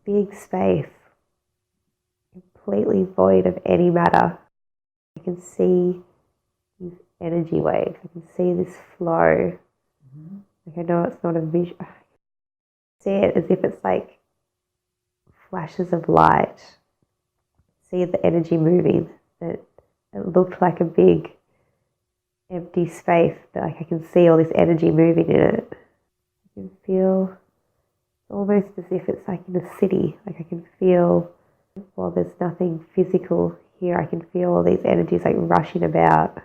big space, completely void of any matter. I can see these energy waves. I can see this flow. Like I know it's not a vision. I see it as if it's like flashes of light. See the energy moving. That it looked like a big empty space, but like I can see all this energy moving in it. I can feel almost as if it's like in a city. Like I can feel, while there's nothing physical here, I can feel all these energies like rushing about.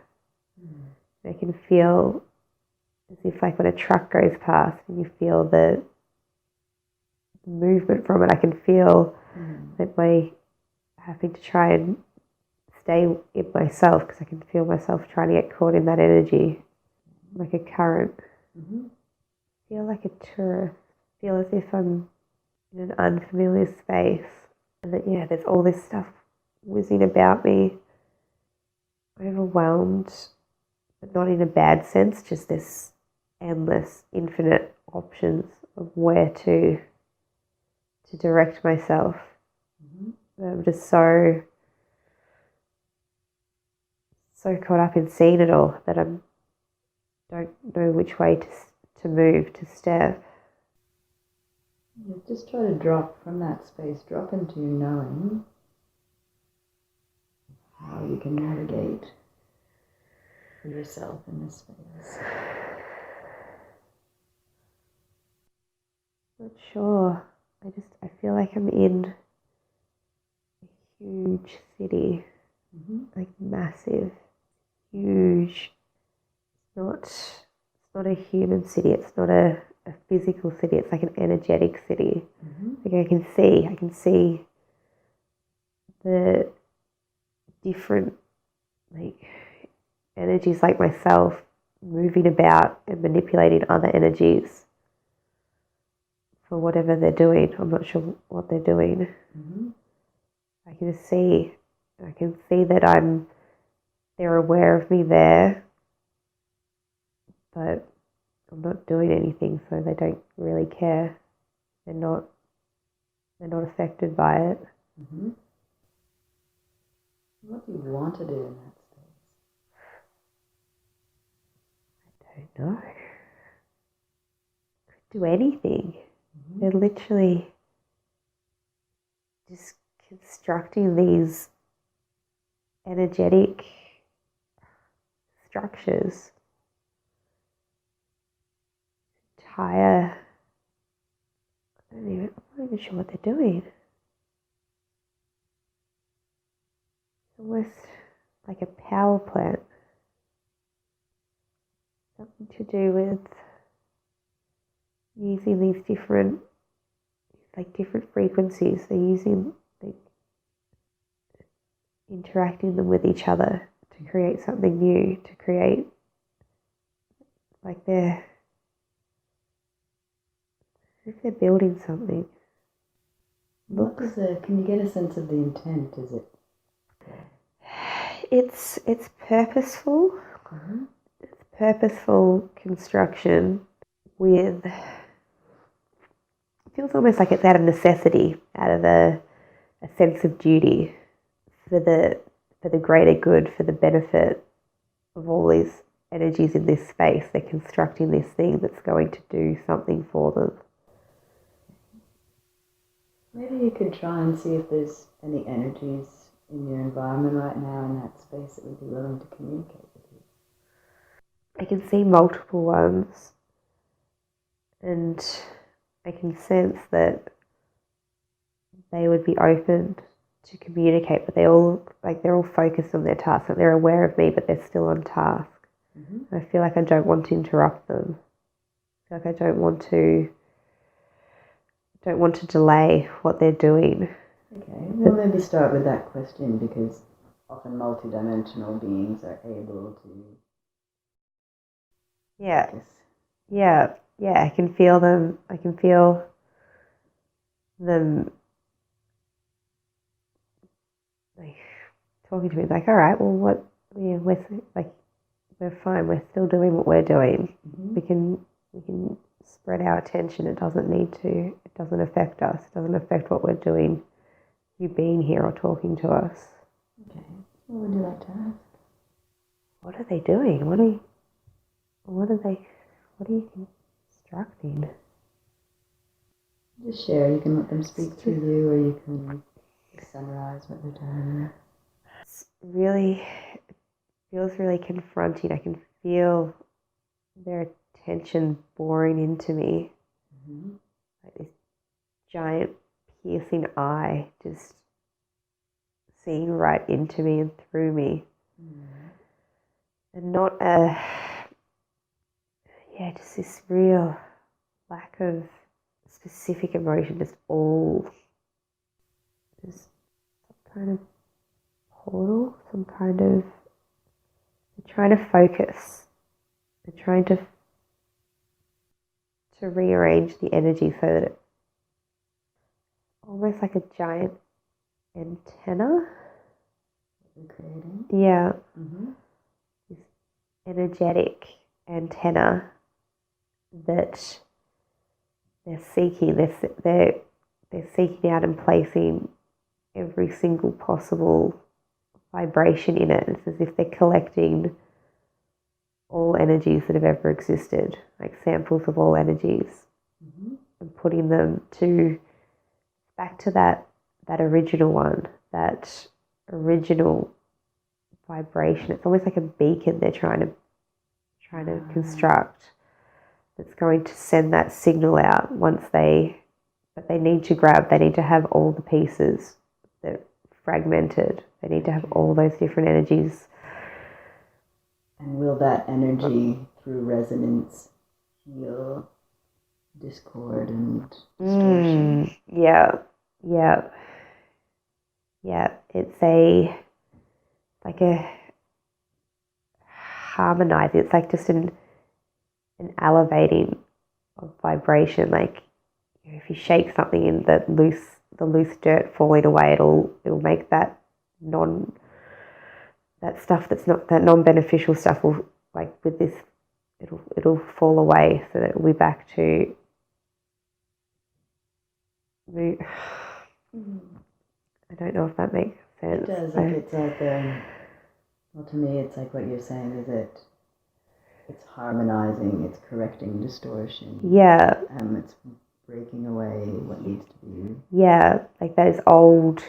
I can feel as if like when a truck goes past and you feel the movement from it, I can feel that my having to try and stay in myself, because I can feel myself trying to get caught in that energy, like a current. Feel like a tourist. Feel as if I'm in an unfamiliar space, and that there's all this stuff whizzing about me. Overwhelmed, but not in a bad sense. Just this endless, infinite options of where to direct myself. I'm just so caught up in seeing it all that I don't know which way to move, to step. Just try to drop from that space, drop into knowing how you can navigate for yourself in this space. Not sure. I feel like I'm in a huge city, like massive, huge. It's not a human city. It's not a physical city. It's like an energetic city. Like I can see the different like energies, like myself, moving about and manipulating other energies for whatever they're doing. I'm not sure what they're doing. I can see that they're aware of me there, but I'm not doing anything, so they don't really care. They're not affected by it. What do you want to do in that space? I don't know. Could do anything. They're literally just constructing these energetic structures. I'm not even sure what they're doing. It's almost like a power plant. Something to do with using these different frequencies. They're using, interacting them with each other to create something new, to create like if they're building something. Can you get a sense of the intent? Is it? It's purposeful. It's purposeful construction with. It feels almost like it's out of necessity, out of a sense of duty for the greater good, for the benefit of all these energies in this space. They're constructing this thing that's going to do something for them. Maybe you could try and see if there's any energies in your environment right now in that space that would be willing to communicate with you. I can see multiple ones, and I can sense that they would be open to communicate, but they're all focused on their task. Like they're aware of me, but they're still on task. I feel like I don't want to interrupt them. I feel like I don't want to delay what they're doing. Okay, well maybe start with that question, because often multidimensional beings are able to. I can feel them. I can feel them like talking to me. Like, all right, well, we're fine. We're still doing what we're doing. We can spread our attention. It doesn't need to. It doesn't affect us. It doesn't affect what we're doing. You being here or talking to us. Okay. What would you like to ask? What are they doing? What are you constructing? Just share. You can let them speak through you, or you can summarize what they're doing. It feels really confronting. I can feel their attention boring into me. Mm-hmm. Like this giant piercing eye just seeing right into me and through me. Mm-hmm. And not just this real lack of specific emotion, just some kind of portal, some kind of, they're trying to focus, they're trying to rearrange the energy so that it's almost like a giant antenna. You're creating? Yeah. Mm-hmm. This energetic antenna that they're seeking. They're seeking out and placing every single possible vibration in it. It's as if they're collecting all energies that have ever existed, like samples of all energies, Mm-hmm. and putting them back to that original one, that original vibration. It's almost like a beacon they're trying to construct that's going to send that signal out but they need to have all the pieces that are fragmented. They need to have all those different energies. And will that energy, through resonance, heal discord and distortion? Yeah. It's like a harmonizing. It's like just an elevating of vibration. Like, if you shake something in the loose dirt falling away, it'll make that stuff that's not that non-beneficial stuff will, like with this, it'll fall away, so that it'll be back to I don't know if that makes sense. It does. It's like well, to me, it's like what you're saying is it's harmonizing, it's correcting distortion. Yeah. It's breaking away what needs to be. Yeah, like those old,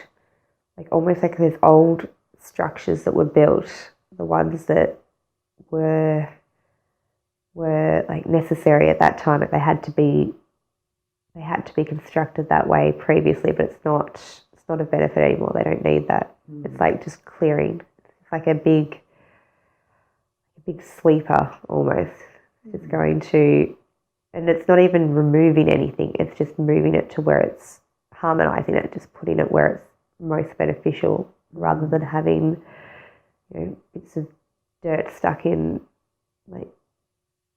like almost like those old structures that were built, the ones that were like necessary at that time. Like they had to be constructed that way previously, but it's not of benefit anymore. They don't need that. It's like just clearing. It's like a big sweeper almost. It's going to, and it's not even removing anything. It's just moving it to where it's harmonizing it, just putting it where it's most beneficial, rather than having, bits of dirt stuck in the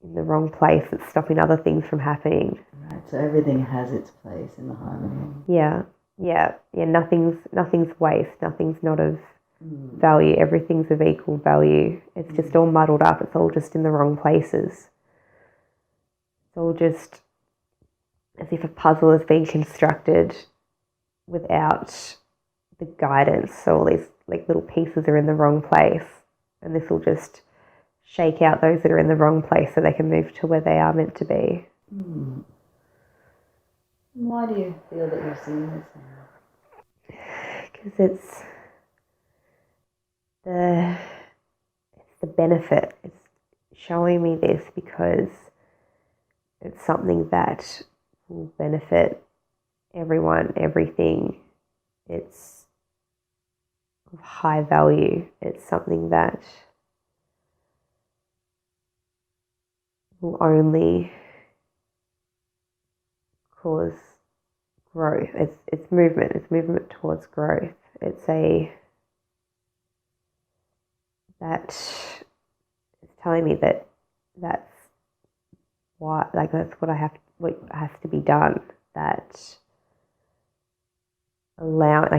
wrong place that's stopping other things from happening. Right. So everything has its place in the harmony. Yeah. Nothing's waste. Nothing's not of value. Everything's of equal value. It's just all muddled up. It's all just in the wrong places. It's all just as if a puzzle is being constructed without the guidance. So all these like little pieces are in the wrong place, and this will just shake out those that are in the wrong place so they can move to where they are meant to be. Why do you feel that you're seeing this now? Because it's the benefit. It's showing me this because it's something that will benefit everyone, everything. It's of high value. It's something that will only cause growth. It's movement. It's movement towards growth. It's telling me that that's what has to be done. That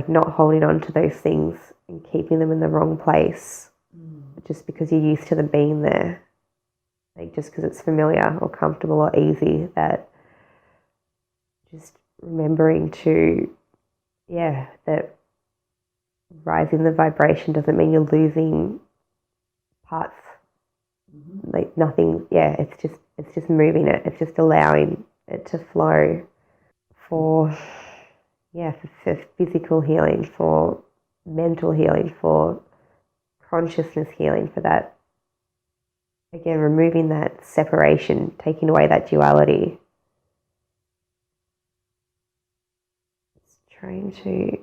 not holding on to those things and keeping them in the wrong place just because you're used to them being there. like just because it's familiar or comfortable or easy, that just remembering to, that rising the vibration doesn't mean you're losing parts. Like nothing, it's just moving it. It's just allowing it to flow for physical healing, for mental healing, for consciousness healing, for that, again, removing that separation, taking away that duality. It's trying to,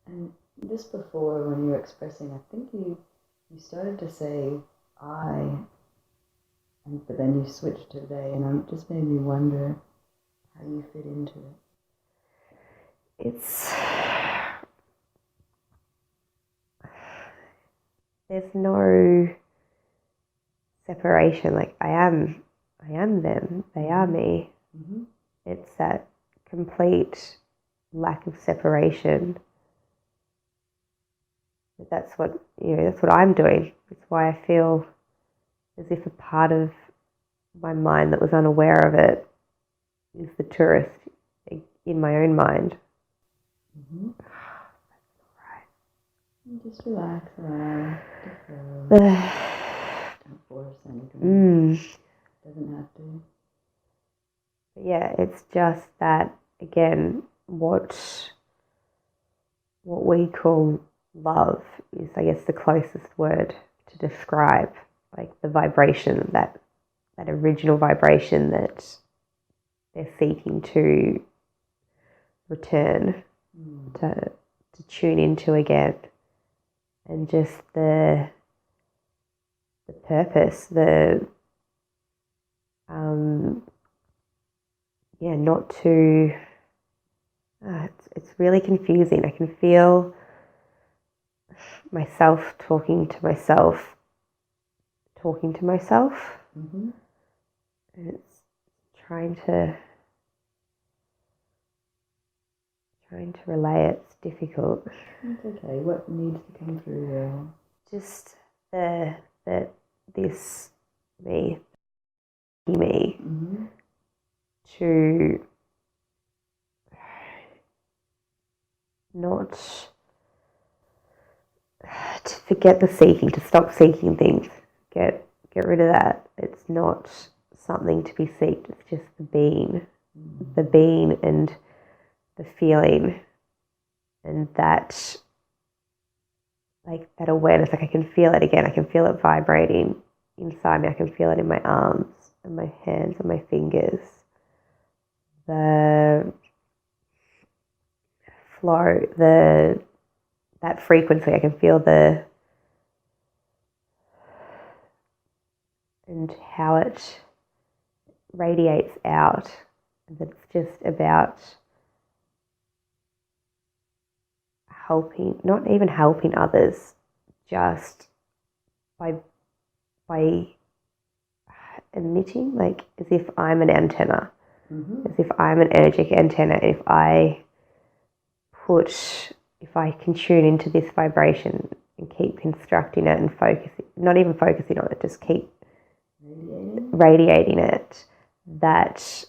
And just before, when you were expressing, I think you started to say I, but then you switched to they, and it just made me wonder how you fit into it. There's no separation. Like I am them, they are me. It's that complete lack of separation. But that's what I'm doing. It's why I feel as if a part of my mind that was unaware of it is the tourist in my own mind. Just relax, don't force anything. Doesn't have to. But it's just that, again, what we call love is, I guess, the closest word to describe, like the vibration, that original vibration that they're seeking to return, to tune into again, and just the purpose, not to. It's really confusing. I can feel myself talking to myself. And it's trying to relay it. It's difficult. It's okay. What needs to come through there? Just this me, to not to forget the seeking, to stop seeking things, get rid of that. It's not something to be seeked. It's just the being and the feeling, and that, like that awareness. Like I can feel it again. I can feel it vibrating inside me. I can feel it in my arms and my hands and my fingers. The flow, that frequency. I can feel and how it radiates out. And it's just about helping, not even helping others, just by emitting, like as if I'm an antenna, as if I'm an energetic antenna. If I can tune into this vibration and keep constructing it and not even focusing on it, just keep radiating it, that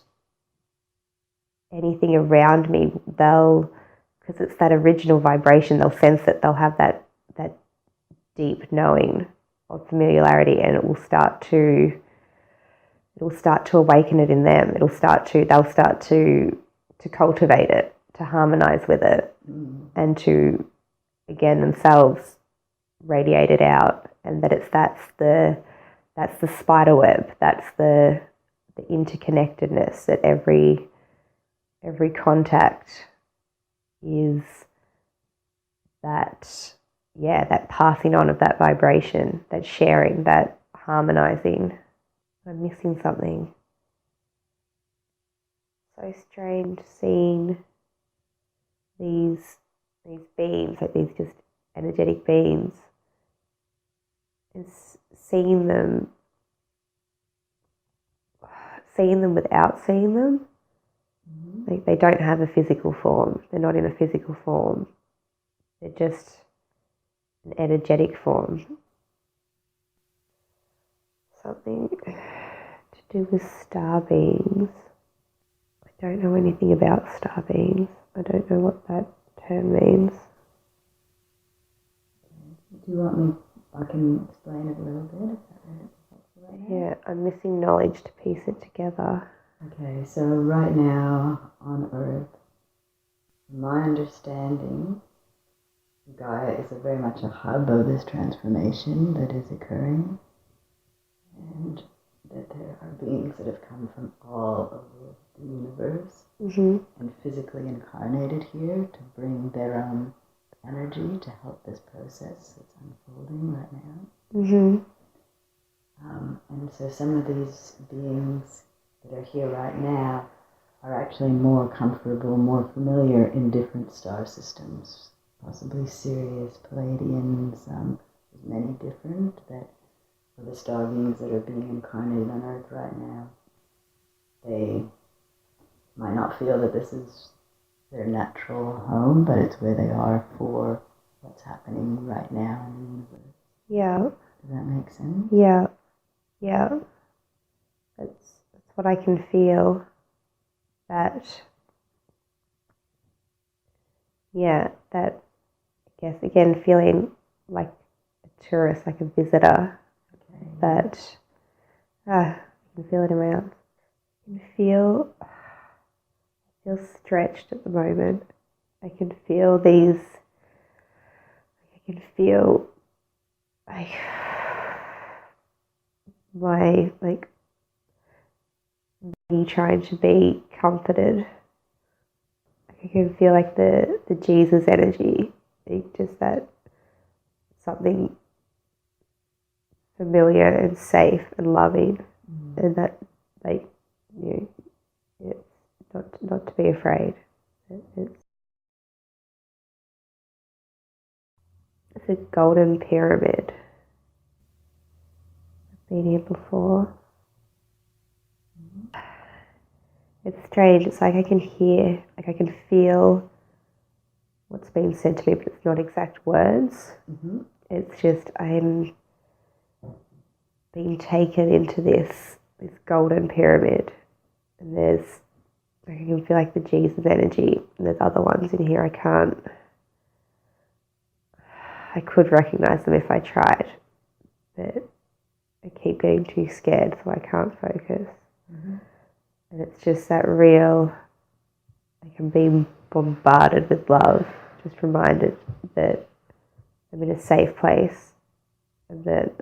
anything around me, because it's that original vibration, they'll sense it, they'll have that deep knowing of familiarity, and it will start to awaken it in them. They'll start to cultivate it, to harmonize with it, and to, again, themselves radiate it out. And that that's the spider web, that's the interconnectedness, that every contact is that passing on of that vibration, that sharing, that harmonizing. I'm missing something. So strange seeing these beams, like these just energetic beams, and seeing them without seeing them, Like they don't have a physical form. They're not in a physical form. They're just an energetic form. Something to do with star beings. I don't know anything about star beings. I don't know what that term means. Do you want me? I can explain it a little bit. Yeah, I'm missing knowledge to piece it together. Okay, so right now on Earth, my understanding, Gaia is very much a hub of this transformation that is occurring, and that there are beings that have come from all over the universe and physically incarnated here to bring their own energy to help this process that's unfolding right now. And so some of these beings that are here right now are actually more comfortable, more familiar in different star systems, possibly Sirius, Palladians, there's many different that for the star beings that are being incarnated on Earth right now. They might not feel that this is their natural home, but it's where they are for what's happening right now in the universe. Yeah. Does that make sense? Yeah. That's what I can feel. That I guess again feeling like a tourist, like a visitor. Okay. That I can feel it in my arms. I feel stretched at the moment. I can feel these. I can feel my body trying to be comforted. I can feel like the Jesus energy, just that something familiar and safe and loving, and that it's not to be afraid. It's a golden pyramid. I've been here before. It's strange. It's like I can hear, like I can feel what's being said to me, but it's not exact words. It's just I'm being taken into this golden pyramid, and I can feel like the Jesus energy, and there's other ones in here I could recognize them if I tried, but I keep getting too scared, so I can't focus. And it's just that real, like I'm being bombarded with love, just reminded that I'm in a safe place, and that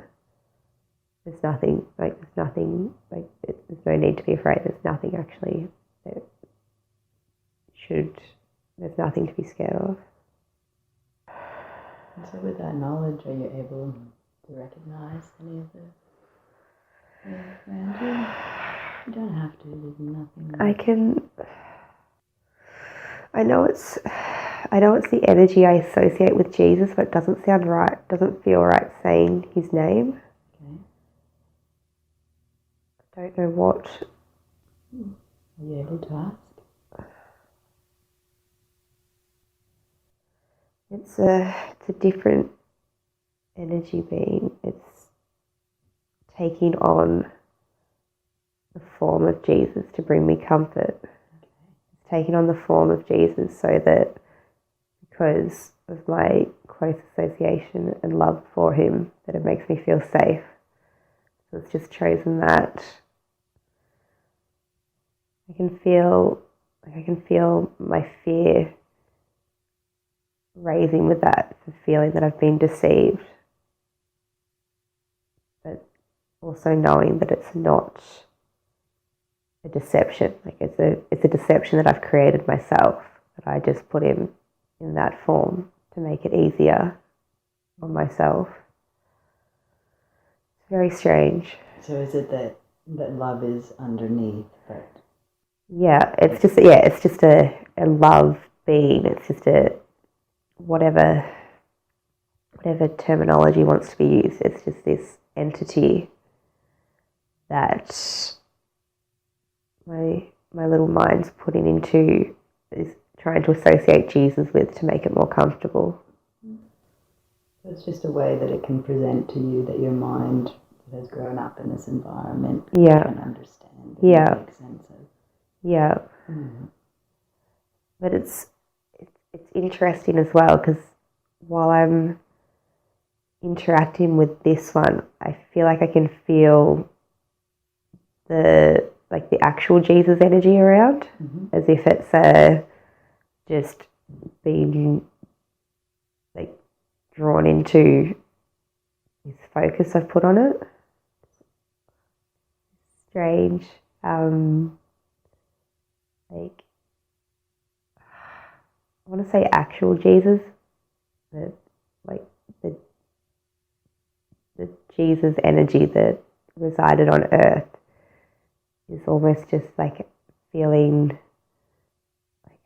there's nothing, there's no need to be afraid. There's nothing actually there's nothing to be scared of. And so with that knowledge, are you able to recognize any of the around you? You don't have to, there's nothing. I know it's the energy I associate with Jesus, but it doesn't sound right, doesn't feel right saying his name. Okay. I don't know what. Are you able to ask? It's a different energy being. It's taking on the form of Jesus to bring me comfort. It's taking on the form of Jesus so that because of my close association and love for him, that it makes me feel safe. So it's just chosen that. I can feel my fear raising with that, the feeling that I've been deceived, but also knowing that it's not a deception. Like it's a deception that I've created myself, that I just put him in that form to make it easier on myself. It's very strange. So is it that love is underneath, but it's just a love being. It's just a whatever terminology wants to be used. It's just this entity that my my little mind's putting into, is trying to associate Jesus with to make it more comfortable. So it's just a way that it can present to you that your mind that has grown up in this environment can understand and make sense of. Yeah. But it's interesting as well, because while I'm interacting with this one, I feel like I can feel the actual Jesus energy around, as if it's just being like drawn into this focus I've put on it. Strange. Like, I want to say actual Jesus, that like the Jesus energy that resided on earth is almost just like feeling like,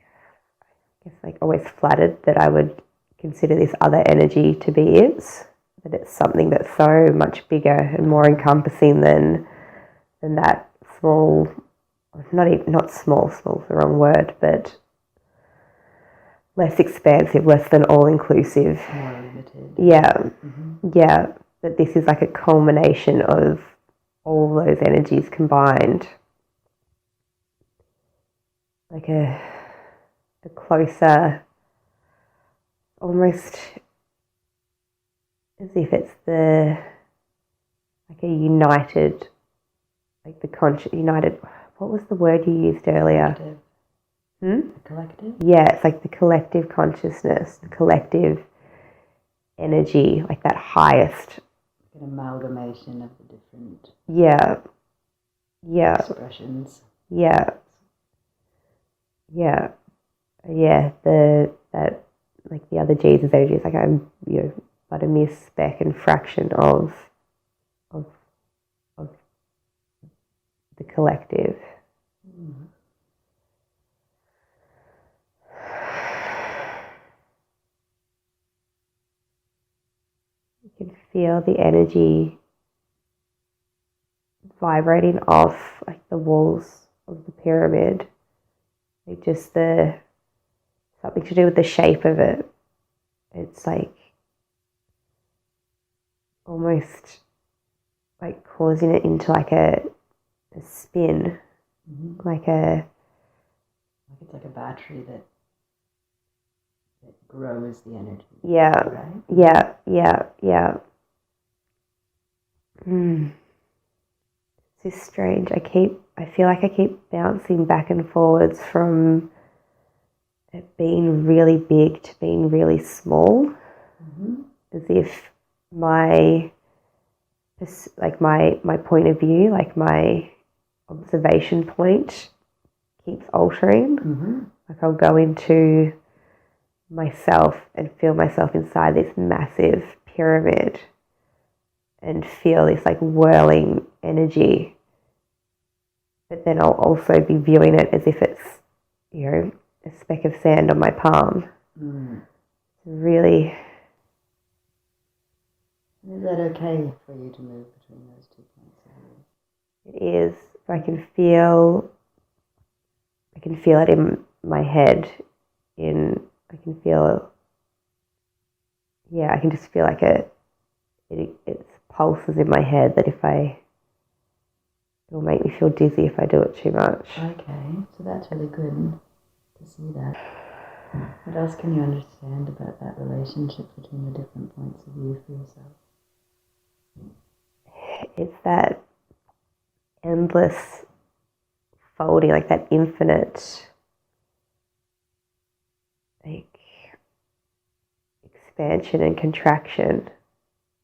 I guess, like always flattered that I would consider this other energy to be it, that it's something that's so much bigger and more encompassing than that small, not small's the wrong word, but less expansive, less than all-inclusive. More limited. Yeah. Yeah. That this is like a culmination of all those energies combined. Like a closer, almost as if it's like a united, like the united, what was the word you used earlier? Collective. Collective? Yeah, it's like the collective consciousness, the collective energy, like that highest. An amalgamation of the different expressions. That like the other Jesus energy is like I'm but a mere speck and fraction of the collective. You can feel the energy vibrating off like the walls of the pyramid. Like just something to do with the shape of it. It's like almost like causing it into like a spin, like it's like a battery that grows the energy. Yeah, right? Yeah. It's just strange. I feel like I keep bouncing back and forwards from it being really big to being really small, as if my point of view, like my observation point, keeps altering. Like I'll go into myself and feel myself inside this massive pyramid and feel this like whirling energy, but then I'll also be viewing it as if it's a speck of sand on my palm. Really. Is that okay for you to move between those 2 points of view? It is. I can feel it in my head. I can just feel like it's pulses in my head that it'll make me feel dizzy if I do it too much. Okay, so that's really good to see that. What else can you understand about that relationship between the different points of view for yourself? It's that endless folding, like that infinite expansion and contraction,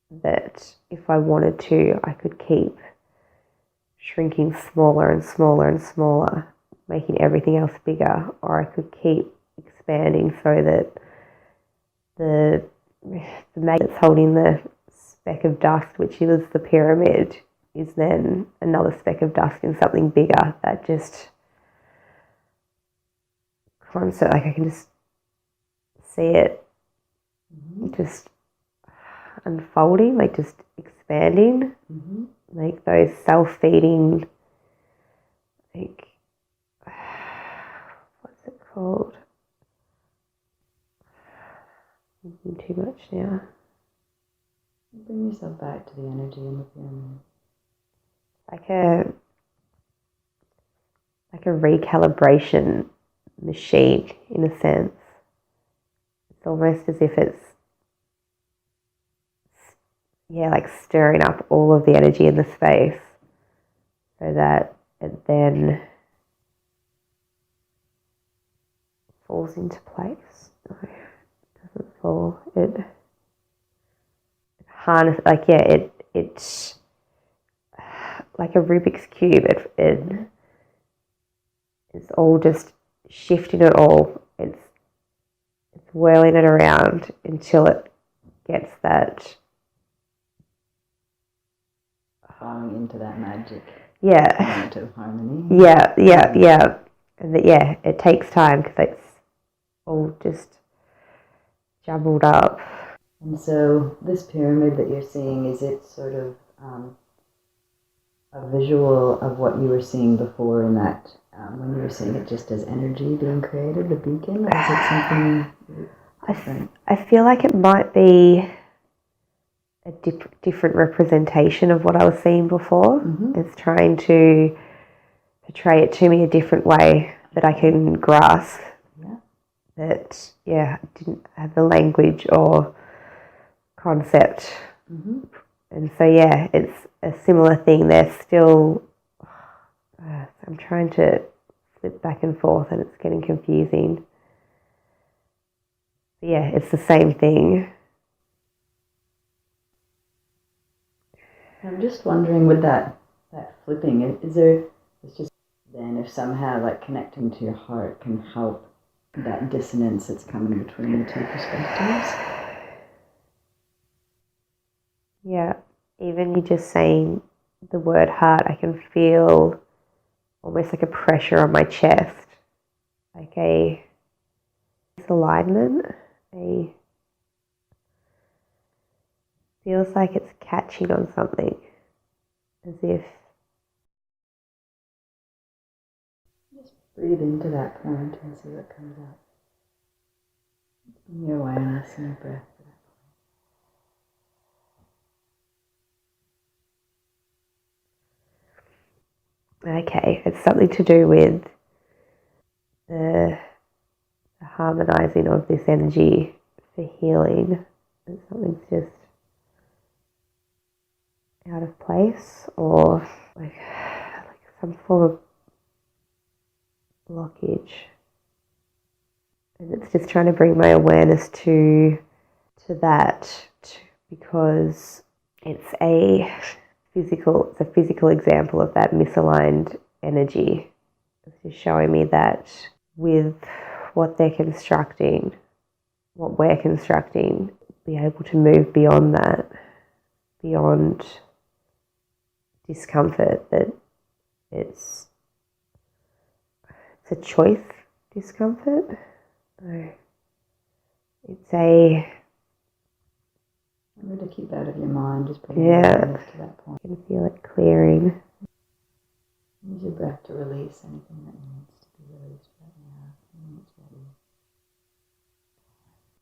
that if I wanted to, I could keep shrinking smaller and smaller and smaller, making everything else bigger, or I could keep expanding so that the magnet that's holding the speck of dust, which is the pyramid, is then another speck of dust in something bigger. That just constant, like I can just see it just unfolding, like just expanding, like those self-feeding, like called? Thinking too much now. Bring yourself back to the energy in the pyramid. Like a recalibration machine in a sense. It's almost as if it's like stirring up all of the energy in the space so that it then falls into place. No, it doesn't fall. It harness it's like a Rubik's Cube. It's all just shifting it all. It's whirling it around until it gets that falling into that magic moment of harmony. Yeah. And it takes time because it's all just jumbled up. And so this pyramid that you're seeing, is it sort of a visual of what you were seeing before in that, when you were seeing it just as energy being created, the beacon, or is it something different? I feel like it might be a different representation of what I was seeing before. Mm-hmm. It's trying to portray it to me a different way that I can grasp. Yeah. That, I didn't have the language or concept. Mm-hmm. And so, it's a similar thing. They're still, I'm trying to flip back and forth and it's getting confusing. But it's the same thing. I'm just wondering, with that flipping, it's just then if somehow like connecting to your heart can help that dissonance that's coming between the two perspectives. Yeah, even you just saying the word heart, I can feel almost like a pressure on my chest, like a alignment, feels like it's catching on something, as if. Just breathe into that point and see what comes up. Bring your awareness and your breath to that point. Okay, it's something to do with the harmonizing of this energy for healing. And something's just out of place, or like some form of blockage, and it's just trying to bring my awareness to that, because it's a physical example of that misaligned energy. It's just showing me that with what they're constructing, what we're constructing, be able to move beyond that, beyond discomfort, that it's a choice discomfort. No. It's a... Remember to keep out of your mind, just bring awareness to that point. You can feel it clearing. Use your breath to release anything that needs to be released right now, when it's ready.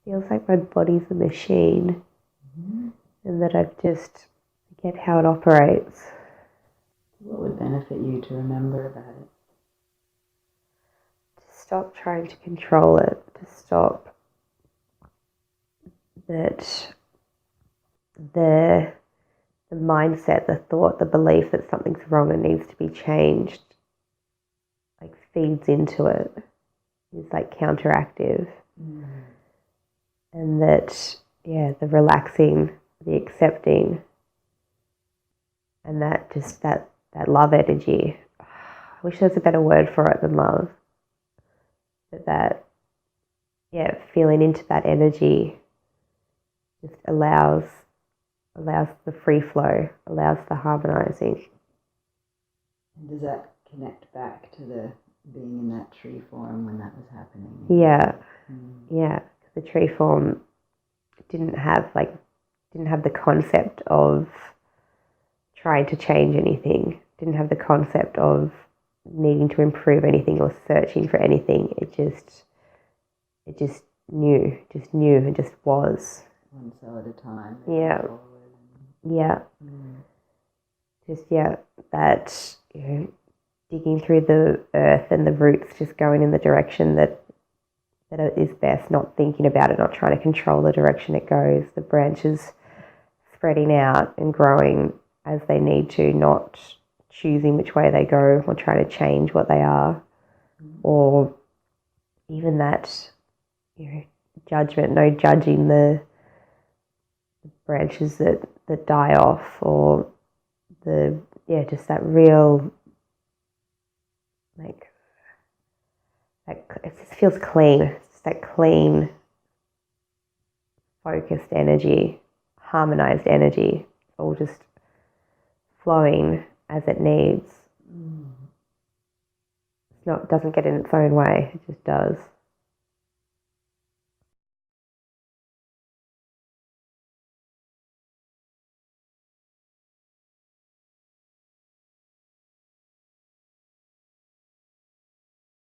Feels like my body's a machine, mm-hmm. and that I've just forget how it operates. What would benefit you to remember about it? To stop trying to control it, to stop that the mindset, the thought, the belief that something's wrong and needs to be changed, like feeds into it. It's like counteractive. Mm. And that, the relaxing, the accepting, and that just that love energy. I wish there was a better word for it than love. But that, feeling into that energy just allows the free flow, allows the harmonizing. And does that connect back to the being in that tree form when that was happening? Yeah. The tree form didn't have the concept of trying to change anything. Didn't have the concept of needing to improve anything or searching for anything. It just knew and just was. One cell at a time. Yeah. Yeah. Just, that, digging through the earth and the roots just going in the direction that is best, not thinking about it, not trying to control the direction it goes. The branches spreading out and growing as they need to, not choosing which way they go or trying to change what they are. Or even that, judgment, no judging the branches that die off, or just that real, like, it just feels clean. It's just that clean, focused energy, harmonized energy, all just flowing as it needs. It doesn't get in its own way. It just does.